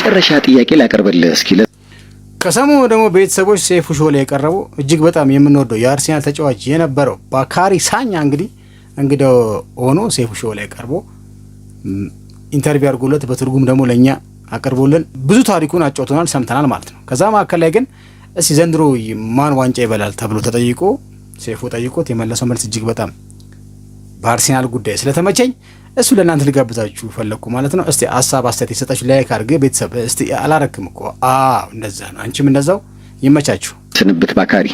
የመጨረሻ ጥያቄ ላቀርብልህ እስኪ ከሰሞኑ ደግሞ ቤተሰቦች ሰይፉ ሾው ላይ የቀረበው እጅግ በጣም የምንወደው የአርሰናል ተጫዋች የነበረው ባካሪ ሳኛ እንግዲህ ሆኖ ሰይፉ ሾው ላይ ቀርቦ ኢንተርቪው አድርጎለት በትርጉም ደግሞ ለኛ አቀርቦልን ብዙ ታሪኩን አጫውቶናል ሰምተናል ማለት ነው። ከዛ መካከል ላይ ግን እስቲ ዘንድሮ ማን ዋንጫ ይበላል ተብሎ ተጠይቆ ሰይፉ ጠይቆት የመለሰው መልስ እጅግ በጣም በአርሰናል ጉዳይ ስለተመቸኝ እሱ ለእናንተ ልጋብዛችሁ ፈለኩ ማለት ነው። እስቲ ሐሳብ አስተያየት ይሰጣችሁ ላይክ አድርገ ቤተሰብ እስቲ አላረክም እኮ እንደዛ ነው። አንቺም እንደዛው ይመቻችሁ። ስንብት ባካሪ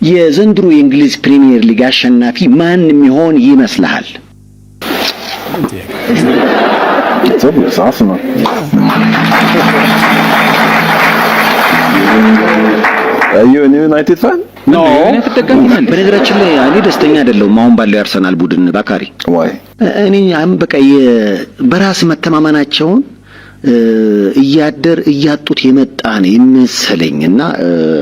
የዘንድሮ የእንግሊዝ ፕሪሚየር ሊግ አሸናፊ ማን የሚሆን ይመስልሃል? Are you a United fan? No. በነገራችን ላይ እኔ ደስተኛ አይደለሁም አሁን ባለው የአርሰናል ቡድን ባካሪ። Why? እኔ በቃ በራስ መተማመናቸውን እያጡት የመጣ ነው ይመስለኝና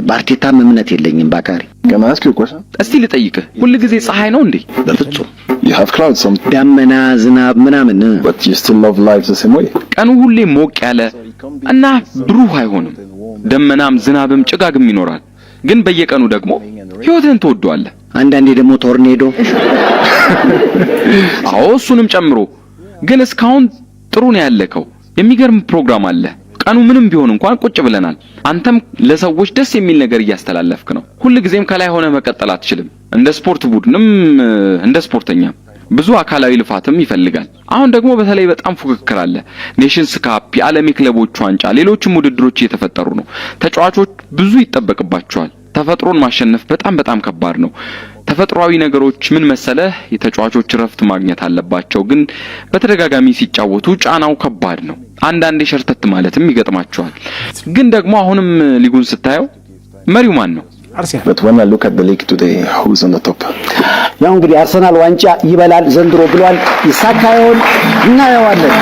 በአርቴታም እምነት የለኝም ባካሪ። Can I ask you a question? እስቲ ልጠይቅህ ሁሉ ጊዜ ፀሐይ ነው እንዴ? በፍጹም You have clouds some. ዳመና ዝናብ ምናምን But you still love life the same way. ቀኑ ሁሌ ሞቅ ያለ እና ብሩህ አይሆንም። ደመናም ዝናብም ጭጋግም ይኖራል። ግን በየቀኑ ደግሞ ህይወትን ተወዷል። አንዳንዴ ደግሞ ቶርኔዶ እሱንም ጨምሮ ግን እስካሁን ጥሩ ነው ያለከው። የሚገርም ፕሮግራም አለ። ቀኑ ምንም ቢሆን እንኳን ቁጭ ብለናል። አንተም ለሰዎች ደስ የሚል ነገር እያስተላለፍክ ነው። ሁሉ ጊዜም ከላይ ሆነ መቀጠል አትችልም። እንደ ስፖርት ቡድንም እንደ ስፖርተኛ ብዙ አካላዊ ልፋትም ይፈልጋል። አሁን ደግሞ በተለይ በጣም ፉክክር አለ። ኔሽንስ ካፕ፣ የዓለም ክለቦች ዋንጫ፣ ሌሎችም ውድድሮች እየተፈጠሩ ነው። ተጫዋቾች ብዙ ይጠበቅባቸዋል። ተፈጥሮን ማሸነፍ በጣም ከባድ ነው። ተፈጥሯዊ ነገሮች ምን መሰለህ የተጫዋቾች ረፍት ማግኘት አለባቸው። ግን በተደጋጋሚ ሲጫወቱ ጫናው ከባድ ነው። አንዳንዴ ሸርተት ማለትም ይገጥማቸዋል። ግን ደግሞ አሁንም ሊጉን ስታየው መሪው ማን ነው? አርሰናል። But when I look at the league today, who's on the top? ያው እንግዲህ አርሰናል ዋንጫ ይበላል ዘንድሮ ብሏል። ይሳካውን እናየዋለን።